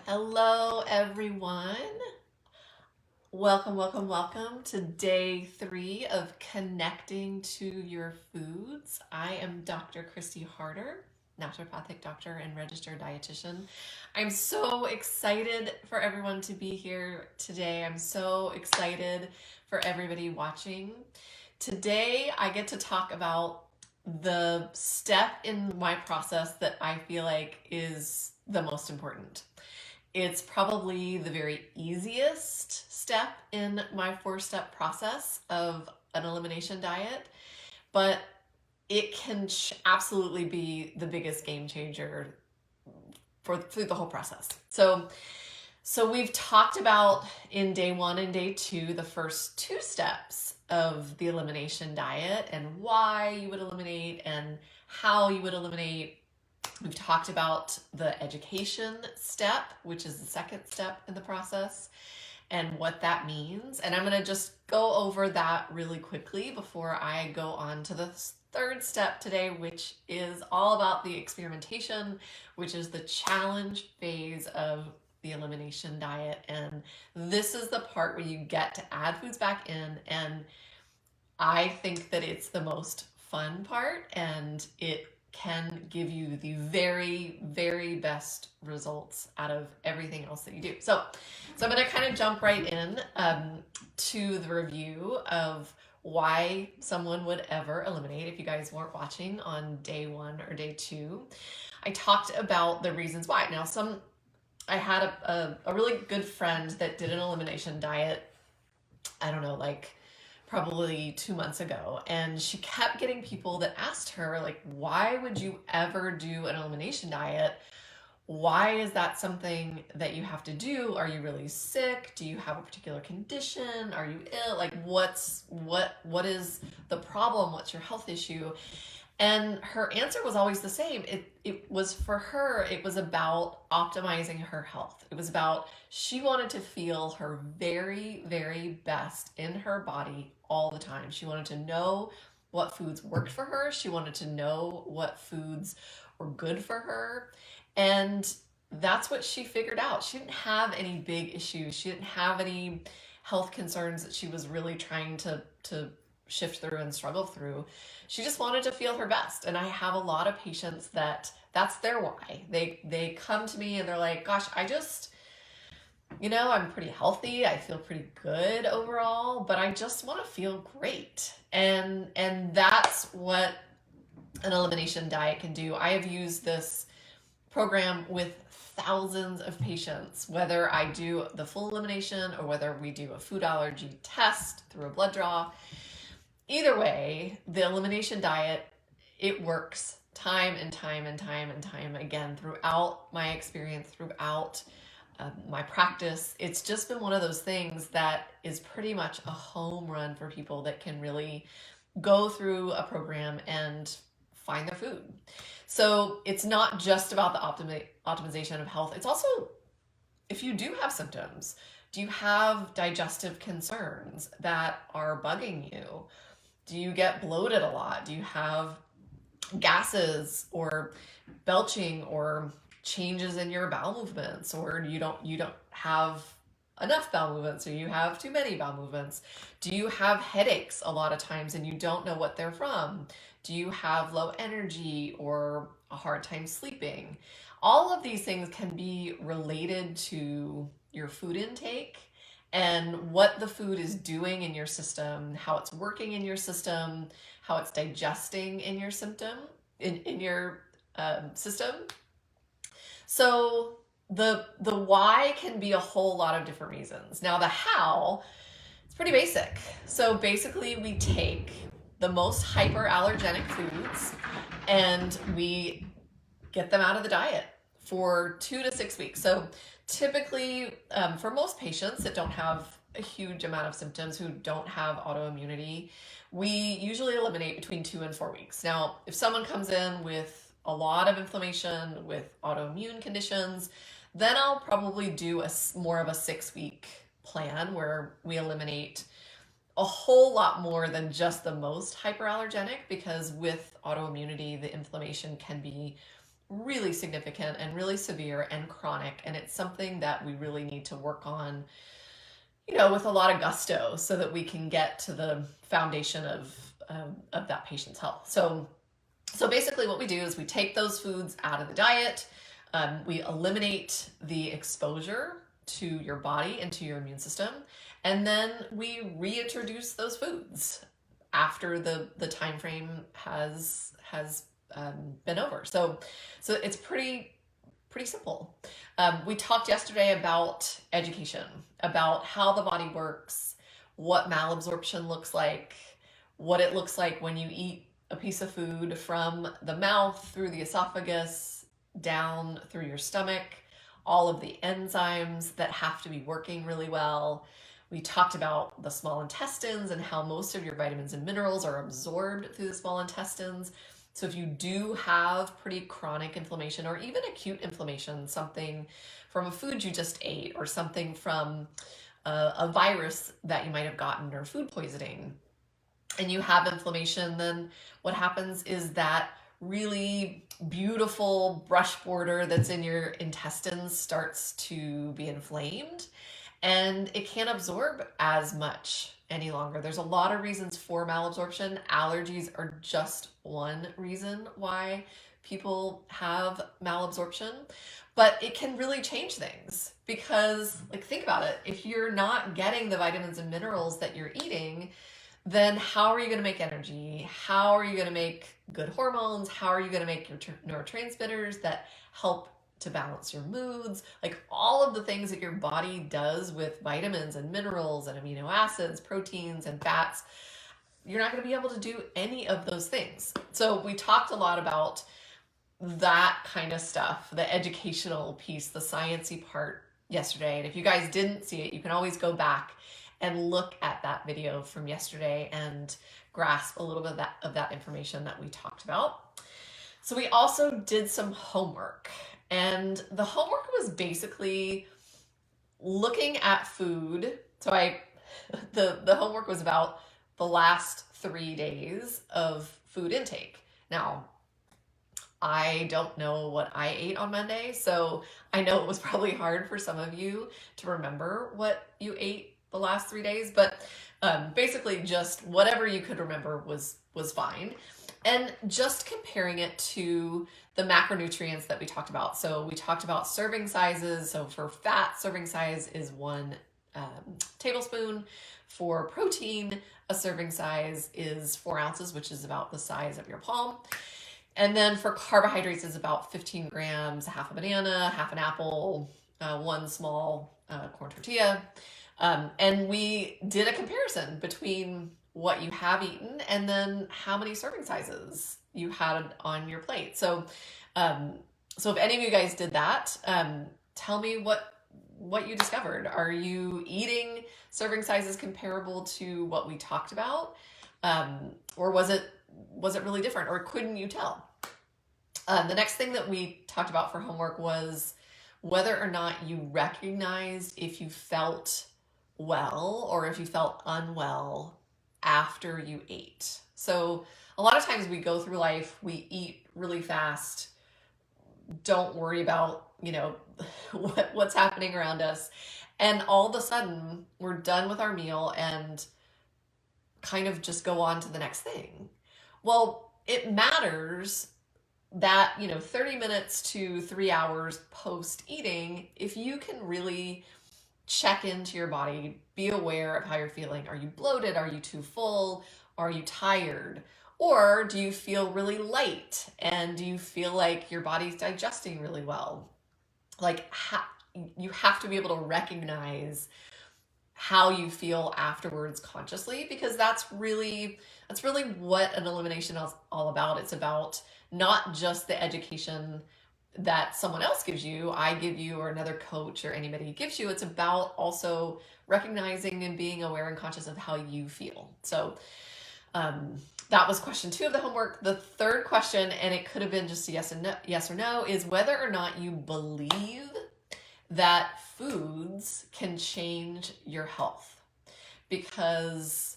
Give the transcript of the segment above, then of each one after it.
Hello, everyone. Welcome to day 3 of Connecting to Your Foods. I am Dr. Kristi Harter, naturopathic doctor and registered dietitian. I'm so excited for everyone to be here today. I'm so excited for everybody watching. Today, I get to talk about the step in my process that I feel like is the most important. It's probably the very easiest step in my 4-step process of an elimination diet, but it can absolutely be the biggest game changer through the whole process. So we've talked about in day 1 and day 2 the first 2 steps of the elimination diet and why you would eliminate and how you would eliminate. We've talked about the education step, which is the second step in the process, and what that means. And I'm going to just go over that really quickly before I go on to the third step today, which is all about the experimentation, which is the challenge phase of the elimination diet. And this is the part where you get to add foods back in. And I think that it's the most fun part, and it can give you the very, very best results out of everything else that you do. So I'm going to kind of jump right in to the review of why someone would ever eliminate. If you guys weren't watching on day 1 or day 2, I talked about the reasons why. Now, I had a really good friend that did an elimination diet, I don't know, like probably 2 months ago, and she kept getting people that asked her, like, why would you ever do an elimination diet? Why is that something that you have to do? Are you really sick? Do you have a particular condition? Are you ill? Like, what is the problem? What's your health issue? And her answer was always the same. It was, for her, it was about optimizing her health. It was about, she wanted to feel her very, very best in her body all the time. She wanted to know what foods worked for her. She wanted to know what foods were good for her. And that's what she figured out. She didn't have any big issues. She didn't have any health concerns that she was really trying to shift through and struggle through. She just wanted to feel her best. And I have a lot of patients that's their why. They come to me and they're like, gosh, I just, I'm pretty healthy. I feel pretty good overall, but I just want to feel great. And that's what an elimination diet can do. I have used this program with thousands of patients, whether I do the full elimination or whether we do a food allergy test through a blood draw. Either way, the elimination diet, it works time and time again throughout my experience, throughout my practice. It's just been one of those things that is pretty much a home run for people that can really go through a program and find their food. So it's not just about the optimization of health. It's also, if you do have symptoms, do you have digestive concerns that are bugging you? Do you get bloated a lot? Do you have gases or belching or changes in your bowel movements, or you don't have enough bowel movements, or you have too many bowel movements? Do you have headaches a lot of times and you don't know what they're from? Do you have low energy or a hard time sleeping? All of these things can be related to your food intake and what the food is doing in your system, how it's working in your system, how it's digesting in your system. So the why can be a whole lot of different reasons. Now the how, it's pretty basic. So basically we take the most hyperallergenic foods and we get them out of the diet for 2 to 6 weeks. So typically, for most patients that don't have a huge amount of symptoms, who don't have autoimmunity, we usually eliminate between 2 and 4 weeks. Now, if someone comes in with a lot of inflammation, with autoimmune conditions, then I'll probably do more of a 6-week plan where we eliminate a whole lot more than just the most hyperallergenic, because with autoimmunity, the inflammation can be really significant and really severe and chronic, and it's something that we really need to work on, with a lot of gusto so that we can get to the foundation of that patient's health. So basically what we do is we take those foods out of the diet, we eliminate the exposure to your body and to your immune system, and then we reintroduce those foods after the time frame has been over. So it's pretty simple. We talked yesterday about education, about how the body works, what malabsorption looks like, what it looks like when you eat a piece of food from the mouth through the esophagus down through your stomach, all of the enzymes that have to be working really well. We talked about the small intestines and how most of your vitamins and minerals are absorbed through the small intestines. So if you do have pretty chronic inflammation or even acute inflammation, something from a food you just ate or something from a virus that you might have gotten or food poisoning, and you have inflammation, then what happens is that really beautiful brush border that's in your intestines starts to be inflamed, and it can't absorb as much any longer. There's a lot of reasons for malabsorption. Allergies are just one reason why people have malabsorption, but it can really change things because, think about it. If you're not getting the vitamins and minerals that you're eating, then how are you going to make energy? How are you going to make good hormones? How are you going to make your neurotransmitters that help to balance your moods? All of the things that your body does with vitamins and minerals and amino acids, proteins and fats, you're not going to be able to do any of those things. So we talked a lot about that kind of stuff, the educational piece, the sciencey part yesterday. And if you guys didn't see it, you can always go back and look at that video from yesterday and grasp a little bit of that information that we talked about. So we also did some homework, and the homework was basically looking at food. So the homework was about the last 3 days of food intake. Now, I don't know what I ate on Monday, so I know it was probably hard for some of you to remember what you ate the last 3 days, but basically just whatever you could remember was fine. And just comparing it to the macronutrients that we talked about. So we talked about serving sizes. So for fat, serving size is 1 tablespoon. For protein, a serving size is 4 ounces, which is about the size of your palm. And then for carbohydrates is about 15 grams, half a banana, half an apple, 1 small corn tortilla. And we did a comparison between what you have eaten and then how many serving sizes you had on your plate. So if any of you guys did that, tell me what you discovered. Are you eating serving sizes comparable to what we talked about? Or was it really different, or couldn't you tell? The next thing that we talked about for homework was whether or not you recognized if you felt well or if you felt unwell after you ate. So a lot of times we go through life, we eat really fast, don't worry about, what's happening around us. And all of a sudden we're done with our meal and kind of just go on to the next thing. Well, it matters that, 30 minutes to 3 hours post eating, if you can really check into your body, be aware of how you're feeling. Are you bloated? Are you too full? Are you tired? Or do you feel really light? And do you feel like your body's digesting really well? You have to be able to recognize how you feel afterwards consciously, because that's really what an elimination is all about. It's about not just the education that someone else gives you, I give you, or another coach or anybody gives you. It's about also recognizing and being aware and conscious of how you feel. So that was question 2 of the homework. The third question, and it could have been just a yes or no, is whether or not you believe that foods can change your health. Because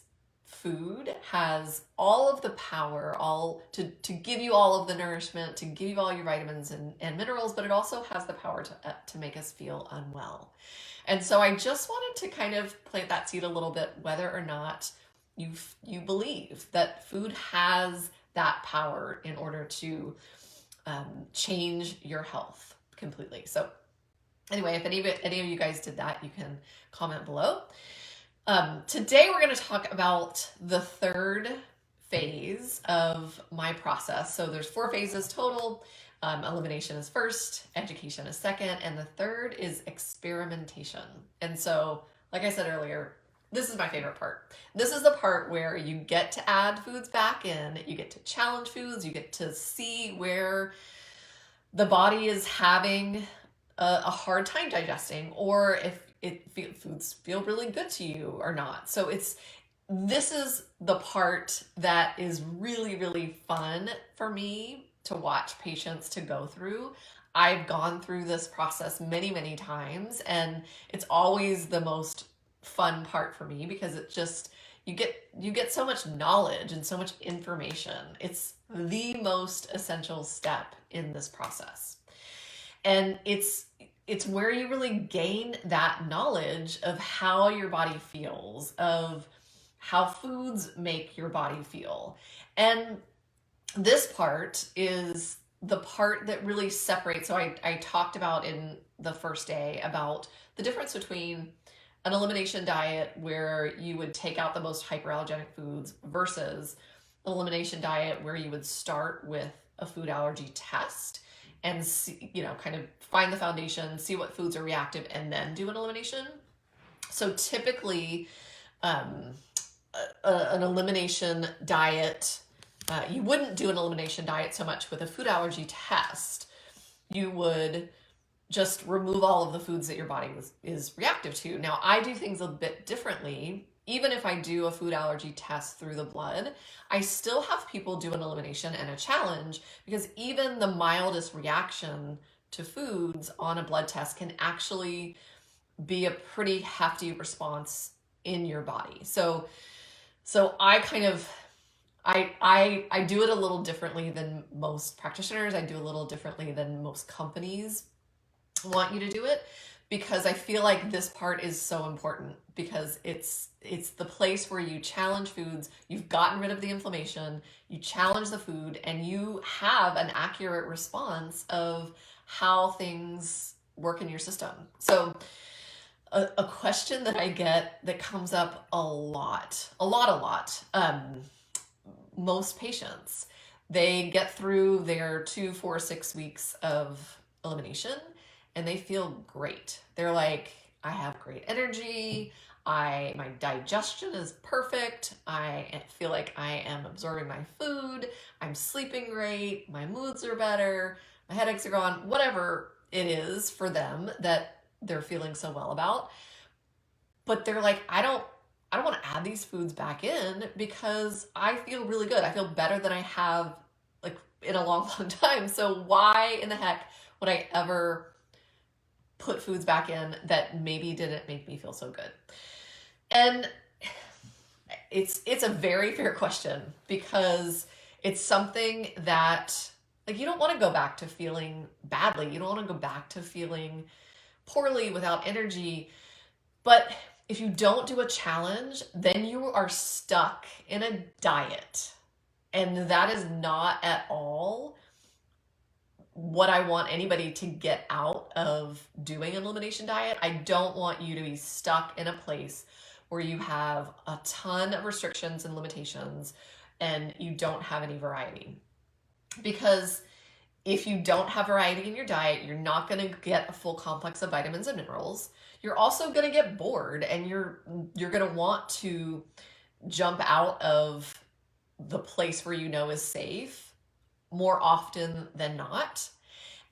food has all of the power, all to give you all of the nourishment, to give you all your vitamins and minerals, but it also has the power to make us feel unwell. And so I just wanted to kind of plant that seed a little bit, whether or not you believe that food has that power in order to change your health completely. So anyway, if any of you guys did that, you can comment below. Today we're going to talk about the third phase of my process. So there's 4 phases total. Elimination is first, education is second, and the third is experimentation. And so, like I said earlier, this is my favorite part. This is the part where you get to add foods back in, you get to challenge foods, you get to see where the body is having a hard time digesting, or if foods feel really good to you or not. So this is the part that is really, really fun for me to watch patients to go through. I've gone through this process many, many times, and it's always the most fun part for me because it just, you get so much knowledge and so much information. It's the most essential step in this process. And it's where you really gain that knowledge of how your body feels, of how foods make your body feel. And this part is the part that really separates. So I talked about in the first day about the difference between an elimination diet where you would take out the most hyperallergenic foods versus an elimination diet where you would start with a food allergy test and see, kind of find the foundation, see what foods are reactive, and then do an elimination. So typically, an elimination diet, you wouldn't do an elimination diet so much with a food allergy test. You would just remove all of the foods that your body is reactive to. Now, I do things a bit differently. Even if I do a food allergy test through the blood, I still have people do an elimination and a challenge, because even the mildest reaction to foods on a blood test can actually be a pretty hefty response in your body. So I kind of, I do it a little differently than most practitioners. I do a little differently than most companies want you to do it, because I feel like this part is so important, because it's the place where you challenge foods. You've gotten rid of the inflammation, you challenge the food, and you have an accurate response of how things work in your system. So a question that I get that comes up a lot, most patients, they get through their 2, 4, 6 weeks of elimination and they feel great. They're like, I have great energy, my digestion is perfect, I feel like I am absorbing my food, I'm sleeping great, my moods are better, my headaches are gone, whatever it is for them that they're feeling so well about. But they're like, I don't want to add these foods back in because I feel really good. I feel better than I have like in a long, long time. So why in the heck would I ever put foods back in that maybe didn't make me feel so good? And it's a very fair question, because it's something that, like, you don't want to go back to feeling badly. You don't want to go back to feeling poorly, without energy. But if you don't do a challenge, then you are stuck in a diet. And that is not at all what I want anybody to get out of doing an elimination diet. I don't want you to be stuck in a place where you have a ton of restrictions and limitations and you don't have any variety. Because if you don't have variety in your diet, you're not going to get a full complex of vitamins and minerals. You're also going to get bored, and you're going to want to jump out of the place where you know is safe more often than not.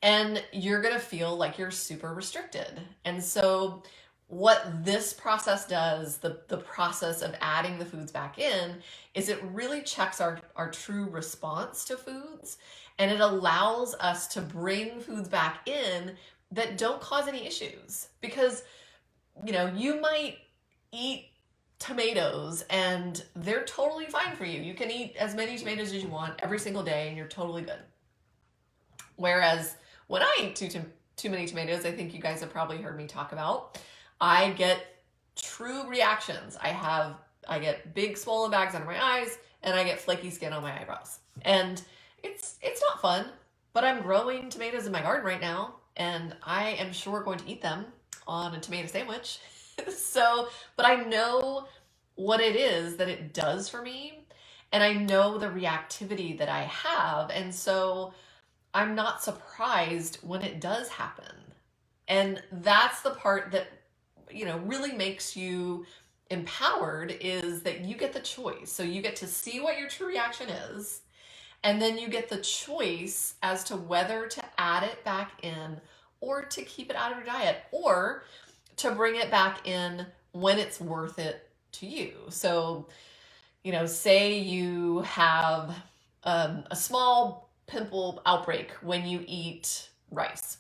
And you're going to feel like you're super restricted. And so what this process does, the process of adding the foods back in, is it really checks our true response to foods. And it allows us to bring foods back in that don't cause any issues. Because, you might eat tomatoes and they're totally fine for you. You can eat as many tomatoes as you want every single day and you're totally good. Whereas when I eat too many tomatoes, I think you guys have probably heard me talk about, I get true reactions. I get big swollen bags under my eyes and I get flaky skin on my eyebrows. And it's not fun, but I'm growing tomatoes in my garden right now and I am sure going to eat them on a tomato sandwich. But I know what it is that it does for me and I know the reactivity that I have. And so I'm not surprised when it does happen. And that's the part that, really makes you empowered, is that you get the choice. So you get to see what your true reaction is, and then you get the choice as to whether to add it back in or to keep it out of your diet or to bring it back in when it's worth it to you. So, say you have a small pimple outbreak when you eat rice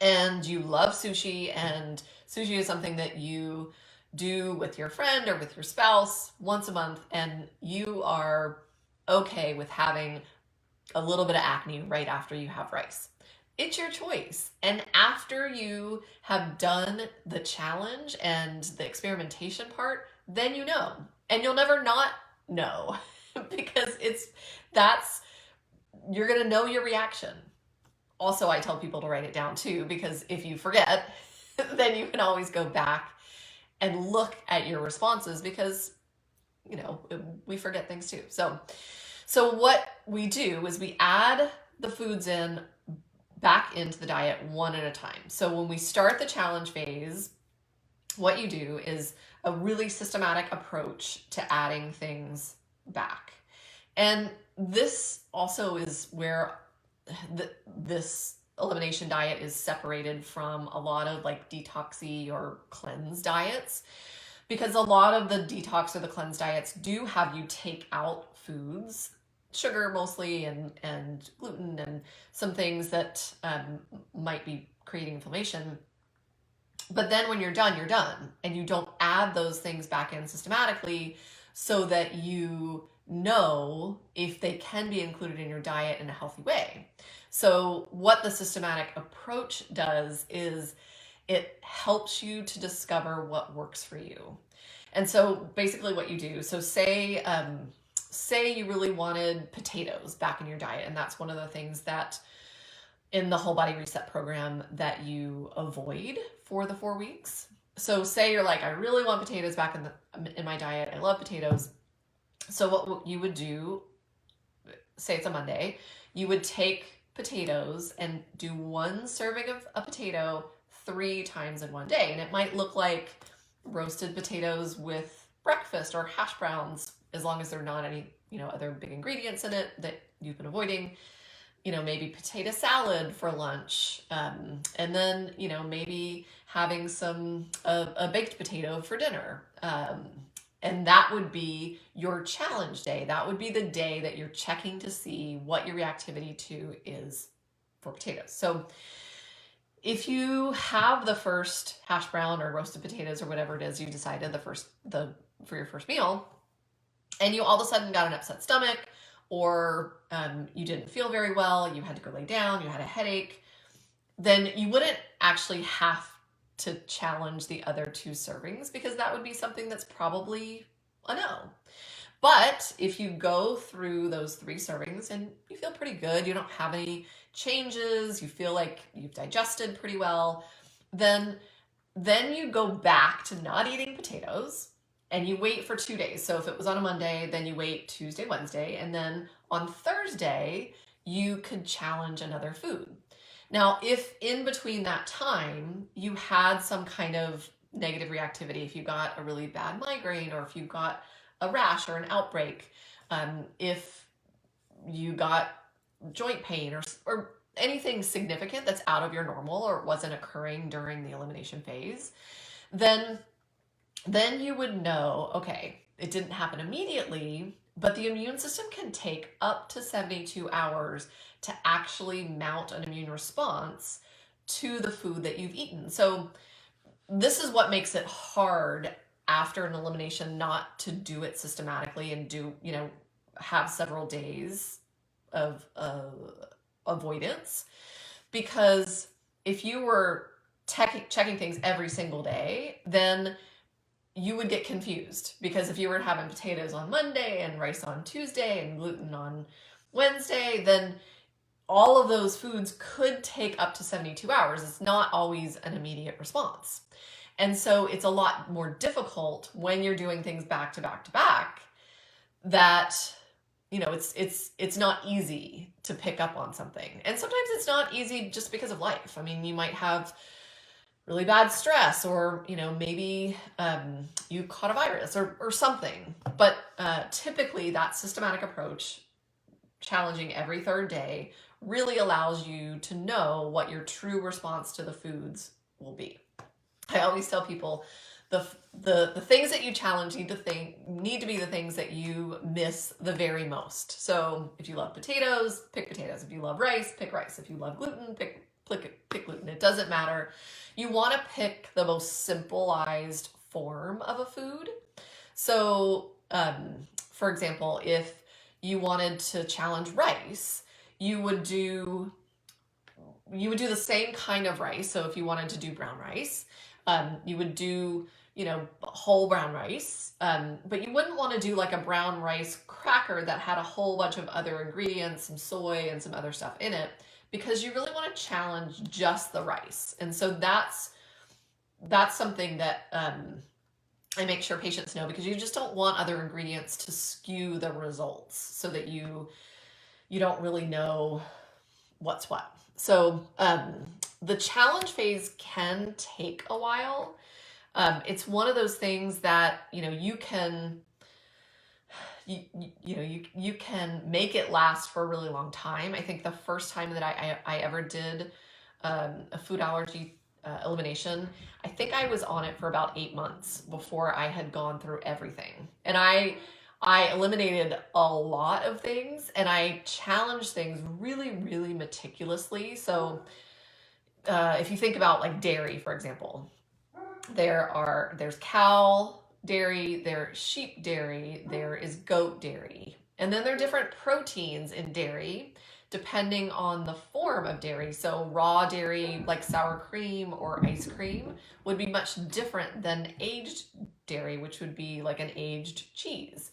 and you love sushi, and sushi is something that you do with your friend or with your spouse once a month, and you are okay with having a little bit of acne right after you have rice. It's your choice. And after you have done the challenge and the experimentation part, then you know. And you'll never not know because you're going to know your reaction. Also, I tell people to write it down too, because if you forget, then you can always go back and look at your responses because, we forget things too. So what we do is we add the foods back into the diet one at a time. So when we start the challenge phase, what you do is a really systematic approach to adding things back. And this also is where this elimination diet is separated from a lot of like detoxy or cleanse diets, because a lot of the detox or the cleanse diets do have you take out foods, sugar mostly, and gluten and some things that might be creating inflammation. But then when you're done, and you don't add those things back in systematically so that you know if they can be included in your diet in a healthy way. So what the systematic approach does is it helps you to discover what works for you. And so basically what you do, so say you really wanted potatoes back in your diet, and that's one of the things that in the Whole Body Reset program that you avoid for the 4 weeks. So say you're like, I really want potatoes back in my diet. I love potatoes. So what you would do, say it's a Monday, you would take potatoes and do one serving of a potato 3 times in one day. And it might look like roasted potatoes with breakfast or hash browns, as long as there are not any, other big ingredients in it that you've been avoiding. Maybe potato salad for lunch. And then, maybe having a baked potato for dinner. And that would be your challenge day. That would be the day that you're checking to see what your reactivity to is for potatoes. So if you have the first hash brown or roasted potatoes or whatever it is you decided for your first meal, and you all of a sudden got an upset stomach, or you didn't feel very well, you had to go lay down, you had a headache, then you wouldn't actually have to challenge the other 2 servings, because that would be something that's probably a no. But if you go through those 3 servings and you feel pretty good, you don't have any changes, you feel like you've digested pretty well, then you go back to not eating potatoes and you wait for 2 days. So if it was on a Monday, then you wait Tuesday, Wednesday, and then on Thursday, you could challenge another food. Now, if in between that time you had some kind of negative reactivity, if you got a really bad migraine, or if you got a rash or an outbreak, if you got joint pain or anything significant that's out of your normal or wasn't occurring during the elimination phase, then you would know, okay, it didn't happen immediately, but the immune system can take up to 72 hours to actually mount an immune response to the food that you've eaten. So this is what makes it hard after an elimination not to do it systematically and do, have several days of avoidance. Because if you were checking things every single day, then you would get confused, because if you were having potatoes on Monday and rice on Tuesday and gluten on Wednesday, then all of those foods could take up to 72 hours. It's not always an immediate response. And so it's a lot more difficult when you're doing things back to back to back, that it's not easy to pick up on something. And sometimes it's not easy just because of life. I mean, you might have really bad stress, or maybe you caught a virus or something. But typically that systematic approach, challenging every third day, really allows you to know what your true response to the foods will be. I always tell people the things that you challenge need to be the things that you miss the very most. So if you love potatoes, pick potatoes. If you love rice, pick rice. If you love gluten, pick gluten. It doesn't matter. You want to pick the most simplified form of a food. So, for example, if you wanted to challenge rice, you would do the same kind of rice. So if you wanted to do brown rice, you would do, whole brown rice, but you wouldn't want to do like a brown rice cracker that had a whole bunch of other ingredients, some soy and some other stuff in it, because you really want to challenge just the rice. And so that's something that I make sure patients know, because you just don't want other ingredients to skew the results so that you don't really know what's what. So the challenge phase can take a while. It's one of those things that you can make it last for a really long time. I think the first time that I ever did a food allergy elimination, I think I was on it for about 8 months before I had gone through everything. And I eliminated a lot of things, and I challenged things really, really meticulously. So if you think about like dairy, for example, there's cow dairy, there's sheep dairy, there is goat dairy, and then there are different proteins in dairy depending on the form of dairy. So raw dairy, like sour cream or ice cream, would be much different than aged dairy, which would be like an aged cheese.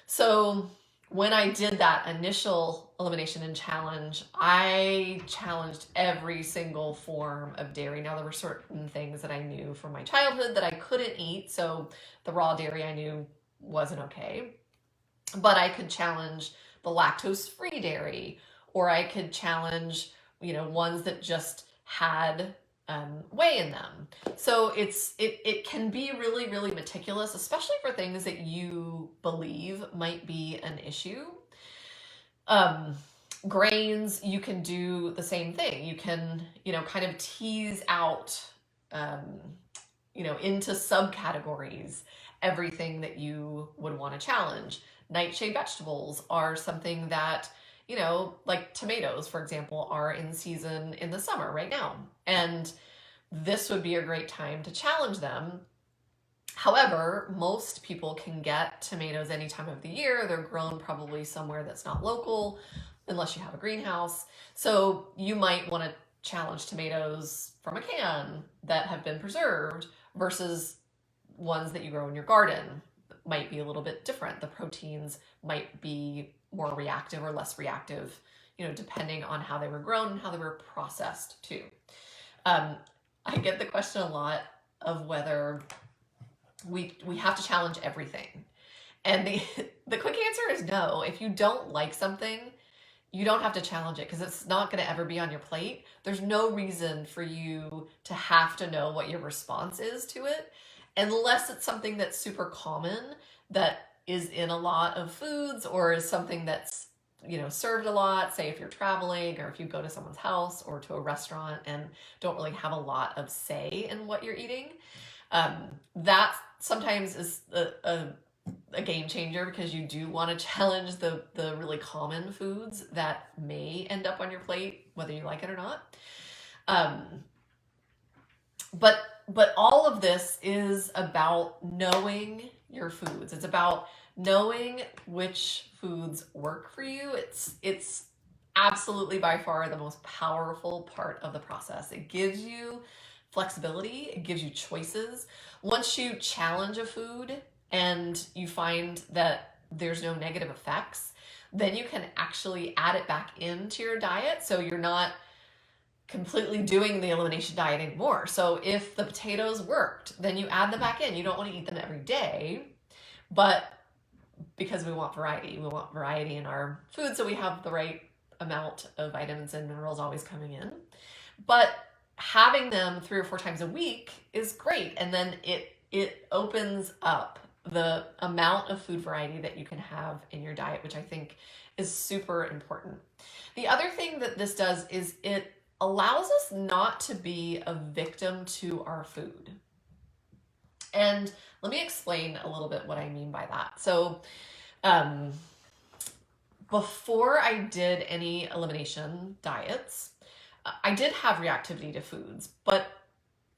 So when I did that initial elimination and challenge, I challenged every single form of dairy. Now, there were certain things that I knew from my childhood that I couldn't eat, so the raw dairy I knew wasn't okay. But I could challenge the lactose-free dairy, or I could challenge, ones that just had whey in them. So it can be really, really meticulous, especially for things that you believe might be an issue. Grains, you can do the same thing. You can, kind of tease out, into subcategories everything that you would want to challenge. Nightshade vegetables are something that, like tomatoes, for example, are in season in the summer right now. And this would be a great time to challenge them. However, most people can get tomatoes any time of the year. They're grown probably somewhere that's not local, unless you have a greenhouse. So you might want to challenge tomatoes from a can that have been preserved versus ones that you grow in your garden. Might be a little bit different. The proteins might be more reactive or less reactive, depending on how they were grown and how they were processed too. I get the question a lot of whether we have to challenge everything. And the quick answer is no. If you don't like something, you don't have to challenge it, because it's not going to ever be on your plate. There's no reason for you to have to know what your response is to it, unless it's something that's super common, that is in a lot of foods, or is something that's served a lot. Say if you're traveling, or if you go to someone's house or to a restaurant and don't really have a lot of say in what you're eating. That sometimes is a game changer, because you do want to challenge the really common foods that may end up on your plate, whether you like it or not. But but all of this is about knowing your foods. It's about knowing which foods work for you. It's absolutely by far the most powerful part of the process. It gives you flexibility, it gives you choices. Once you challenge a food and you find that there's no negative effects, then you can actually add it back into your diet. So you're not completely doing the elimination diet anymore. So if the potatoes worked, then you add them back in. You don't want to eat them every day, but because we want variety in our food, so we have the right amount of vitamins and minerals always coming in. But having them 3 or 4 times a week is great, and then it opens up the amount of food variety that you can have in your diet, which I think is super important. The other thing that this does is it allows us not to be a victim to our food. And let me explain a little bit what I mean by that. So before I did any elimination diets, I did have reactivity to foods, but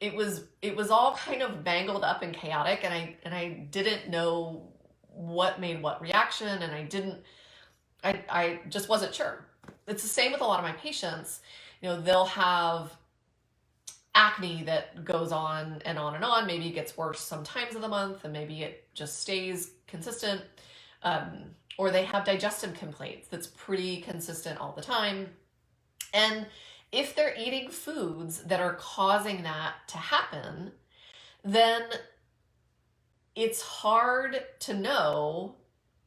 it was all kind of mangled up and chaotic, and I didn't know what made what reaction, and I just wasn't sure. It's the same with a lot of my patients. They'll have acne that goes on and on and on. Maybe it gets worse some times of the month, and maybe it just stays consistent. Or they have digestive complaints that's pretty consistent all the time. And if they're eating foods that are causing that to happen, then it's hard to know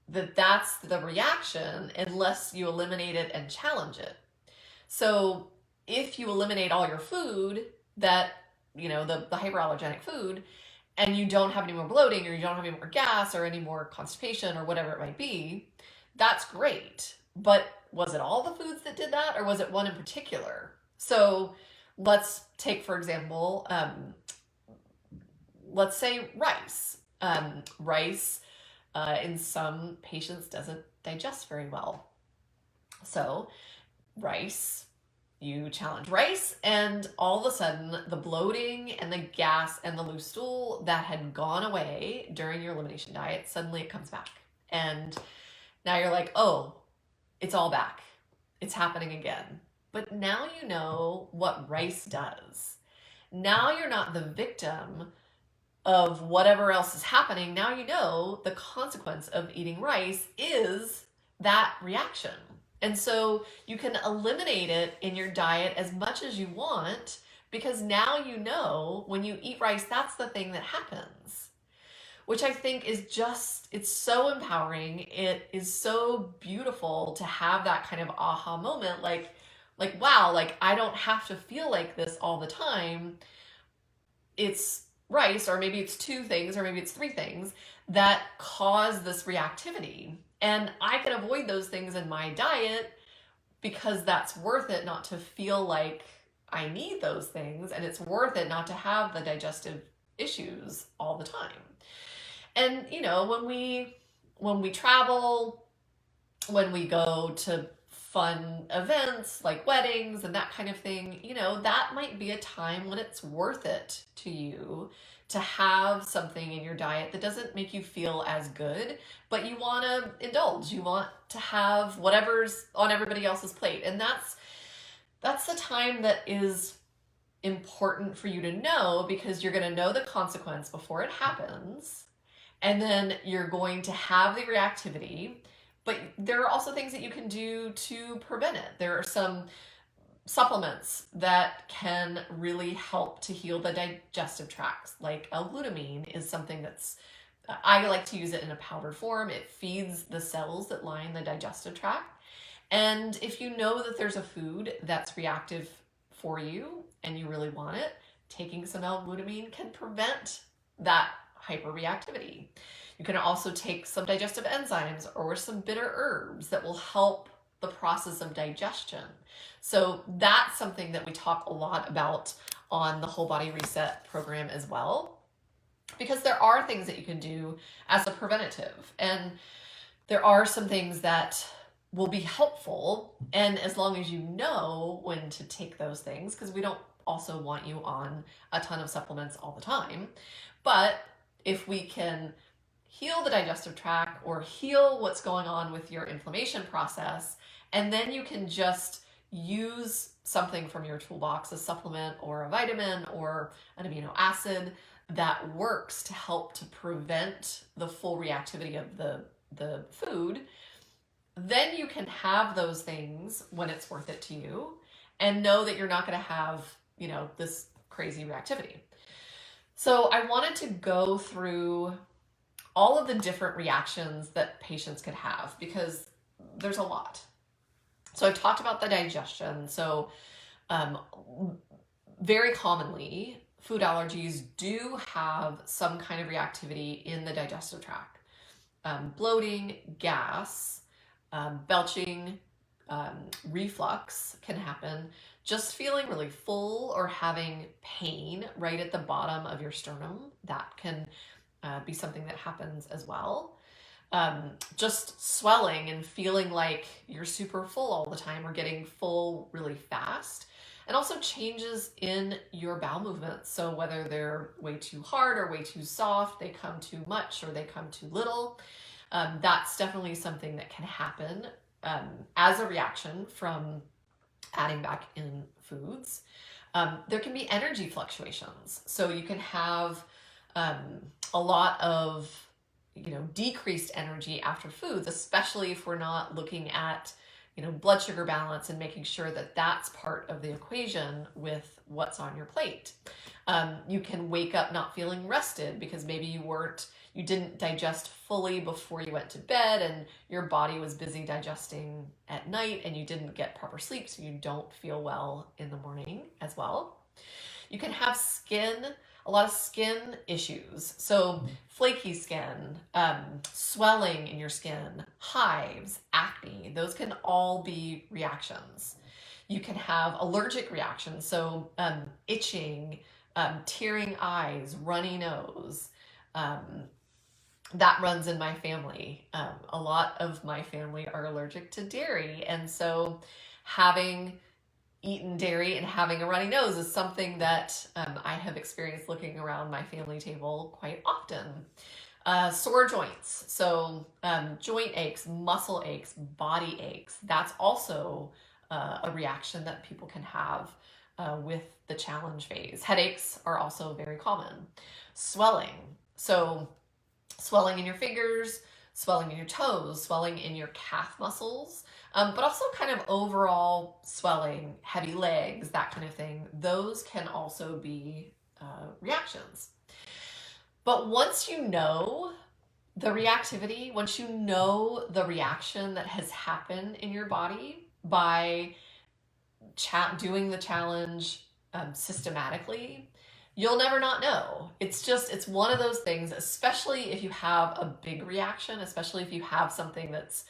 that that's the reaction unless you eliminate it and challenge it. So if you eliminate all your food that, the hyperallergenic food, and you don't have any more bloating, or you don't have any more gas or any more constipation or whatever it might be, that's great. But was it all the foods that did that, or was it one in particular? So let's take, for example, let's say rice. Rice in some patients doesn't digest very well. So rice, you challenge rice, and all of a sudden the bloating and the gas and the loose stool that had gone away during your elimination diet, suddenly it comes back. And now you're like, oh, it's all back. It's happening again. But now you know what rice does. Now you're not the victim of whatever else is happening. Now you know the consequence of eating rice is that reaction. And so you can eliminate it in your diet as much as you want, because now you know when you eat rice, that's the thing that happens, which I think is it's so empowering. It is so beautiful to have that kind of aha moment, like, wow, like I don't have to feel like this all the time. It's rice, or maybe it's 2 things, or maybe it's 3 things that cause this reactivity. And I can avoid those things in my diet because that's worth it not to feel like I need those things. And it's worth it not to have the digestive issues all the time. And, when we travel, when we go to fun events like weddings and that kind of thing, that might be a time when it's worth it to you to have something in your diet that doesn't make you feel as good, but you want to indulge. You want to have whatever's on everybody else's plate. And that's the time that is important for you to know, because you're going to know the consequence before it happens. And then you're going to have the reactivity, but there are also things that you can do to prevent it. There are some supplements that can really help to heal the digestive tracts. Like L-glutamine is something I like to use it in a powdered form. It feeds the cells that line the digestive tract. And if you know that there's a food that's reactive for you and you really want it, taking some L-glutamine can prevent that hyperreactivity. You can also take some digestive enzymes or some bitter herbs that will help the process of digestion. So that's something that we talk a lot about on the Whole Body Reset program as well, because there are things that you can do as a preventative, and there are some things that will be helpful. And as long as you know when to take those things, because we don't also want you on a ton of supplements all the time. But if we can heal the digestive tract or heal what's going on with your inflammation process, and then you can just use something from your toolbox, a supplement or a vitamin or an amino acid that works to help to prevent the full reactivity of the food, then you can have those things when it's worth it to you and know that you're not going to have, this crazy reactivity. So I wanted to go through all of the different reactions that patients could have because there's a lot. So I've talked about the digestion. So very commonly, food allergies do have some kind of reactivity in the digestive tract. Bloating, gas, belching, reflux can happen. Just feeling really full or having pain right at the bottom of your sternum, that can be something that happens as well. Just swelling and feeling like you're super full all the time or getting full really fast. And also changes in your bowel movements. So whether they're way too hard or way too soft, they come too much or they come too little. That's definitely something that can happen as a reaction from adding back in foods. There can be energy fluctuations. So you can have a lot of decreased energy after foods, especially if we're not looking at blood sugar balance and making sure that that's part of the equation with what's on your plate. You can wake up not feeling rested because maybe you didn't digest fully before you went to bed and your body was busy digesting at night and you didn't get proper sleep, so you don't feel well in the morning as well. You can have a lot of skin issues. So flaky skin, swelling in your skin, hives, acne, those can all be reactions. You can have allergic reactions. So itching, tearing eyes, runny nose, that runs in my family. A lot of my family are allergic to dairy. And so having eaten dairy and having a runny nose is something that I have experienced looking around my family table quite often. Sore joints, so joint aches, muscle aches, body aches, that's also a reaction that people can have with the challenge phase. Headaches are also very common. Swelling, so swelling in your fingers, swelling in your toes, swelling in your calf muscles, but also kind of overall swelling, heavy legs, that kind of thing. Those can also be reactions. But once you know the reactivity, once you know the reaction that has happened in your body by doing the challenge systematically, you'll never not know. It's one of those things, especially if you have a big reaction, especially if you have something that's,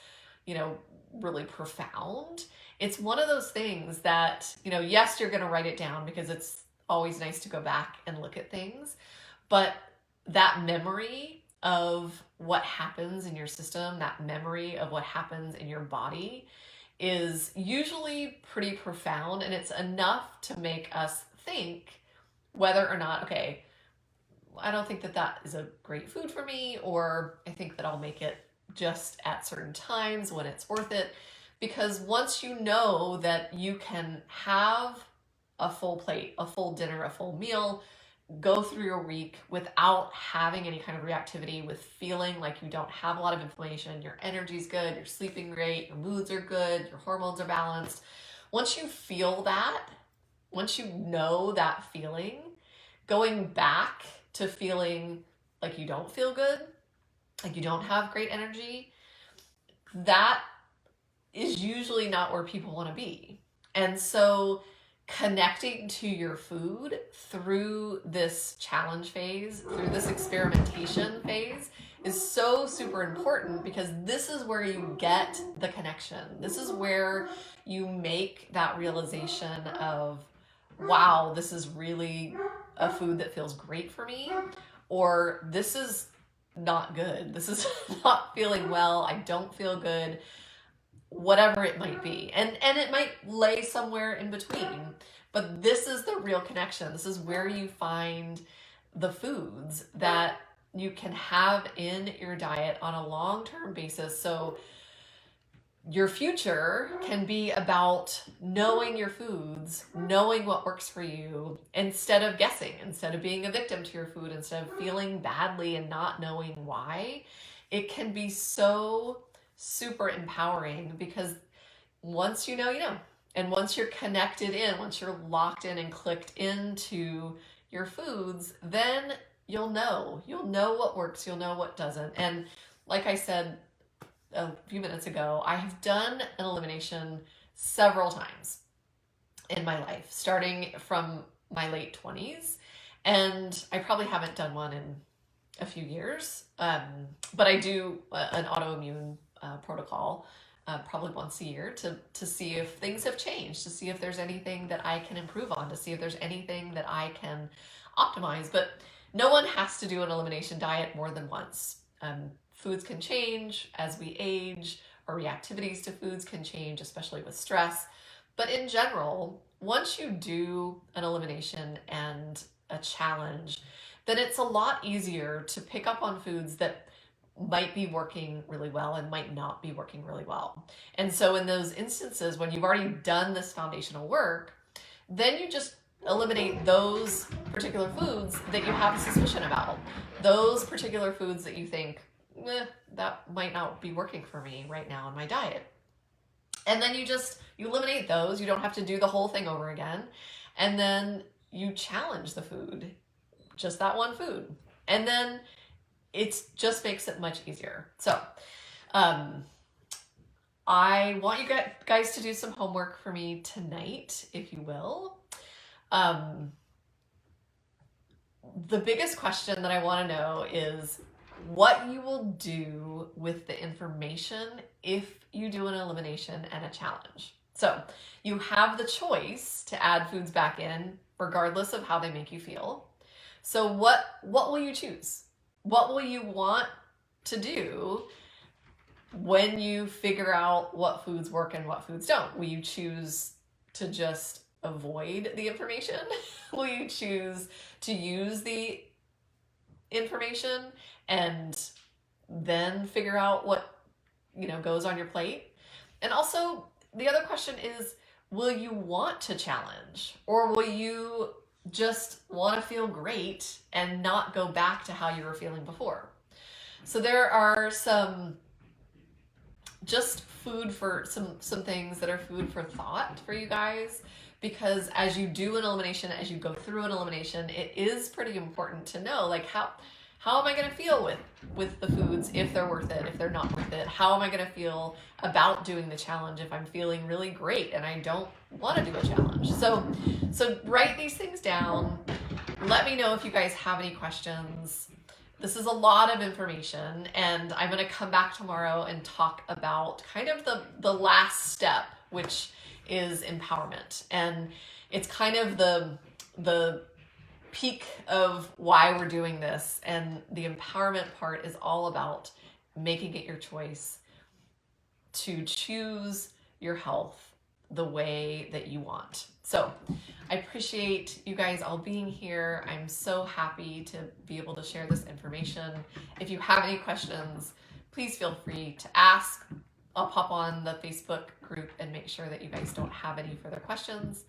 really profound. It's one of those things that, yes, you're going to write it down because it's always nice to go back and look at things, but that memory of what happens in your system, that memory of what happens in your body is usually pretty profound, and it's enough to make us think whether or not, okay, I don't think that is a great food for me, or I think that I'll make it just at certain times when it's worth it. Because once you know that you can have a full plate, a full dinner, a full meal, go through your week without having any kind of reactivity, with feeling like you don't have a lot of inflammation, your energy's good, you're sleeping great, your moods are good, your hormones are balanced. Once you feel that, once you know that feeling, going back to feeling like you don't feel good, like you don't have great energy, that is usually not where people want to be. And so connecting to your food through this challenge phase, through this experimentation phase, is so super important, because this is where you get the connection. This is where you make that realization of, wow, this is really a food that feels great for me, or this is not good. This is not feeling well. I don't feel good. Whatever it might be. And it might lay somewhere in between. But this is the real connection. This is where you find the foods that you can have in your diet on a long-term basis. So your future can be about knowing your foods, knowing what works for you, instead of guessing, instead of being a victim to your food, instead of feeling badly and not knowing why. It can be so super empowering, because once you know, you know. And once you're connected in, once you're locked in and clicked into your foods, then you'll know. You'll know what works, you'll know what doesn't. And like I said a few minutes ago, I have done an elimination several times in my life, starting from my late 20s. And I probably haven't done one in a few years, but I do an autoimmune protocol probably once a year to see if things have changed, to see if there's anything that I can improve on, to see if there's anything that I can optimize. But no one has to do an elimination diet more than once. Foods can change as we age, our reactivities to foods can change, especially with stress. But in general, once you do an elimination and a challenge, then it's a lot easier to pick up on foods that might be working really well and might not be working really well. And so in those instances, when you've already done this foundational work, then you just eliminate those particular foods that you have a suspicion about, those particular foods that you think, that might not be working for me right now in my diet. And then you eliminate those. You don't have to do the whole thing over again. And then you challenge the food, just that one food. And then it just makes it much easier. So I want you guys to do some homework for me tonight, if you will. The biggest question that I want to know is what you will do with the information if you do an elimination and a challenge. So you have the choice to add foods back in regardless of how they make you feel. So what will you choose? What will you want to do when you figure out what foods work and what foods don't? Will you choose to just avoid the information? Will you choose to use the information and then figure out what, goes on your plate? And also, the other question is, will you want to challenge, or will you just want to feel great and not go back to how you were feeling before? So there are some things that are food for thought for you guys, because as you do an elimination, as you go through an elimination, it is pretty important to know, like, how am I going to feel with the foods, if they're worth it, if they're not worth it? How am I going to feel about doing the challenge if I'm feeling really great and I don't want to do a challenge? So write these things down. Let me know if you guys have any questions. This is a lot of information, and I'm going to come back tomorrow and talk about kind of the last step, which is empowerment. And it's kind of the peak of why we're doing this. And the empowerment part is all about making it your choice to choose your health the way that you want. So I appreciate you guys all being here. I'm so happy to be able to share this information. If you have any questions, please feel free to ask. I'll pop on the Facebook group and make sure that you guys don't have any further questions.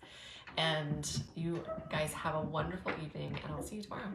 And you guys have a wonderful evening, and I'll see you tomorrow.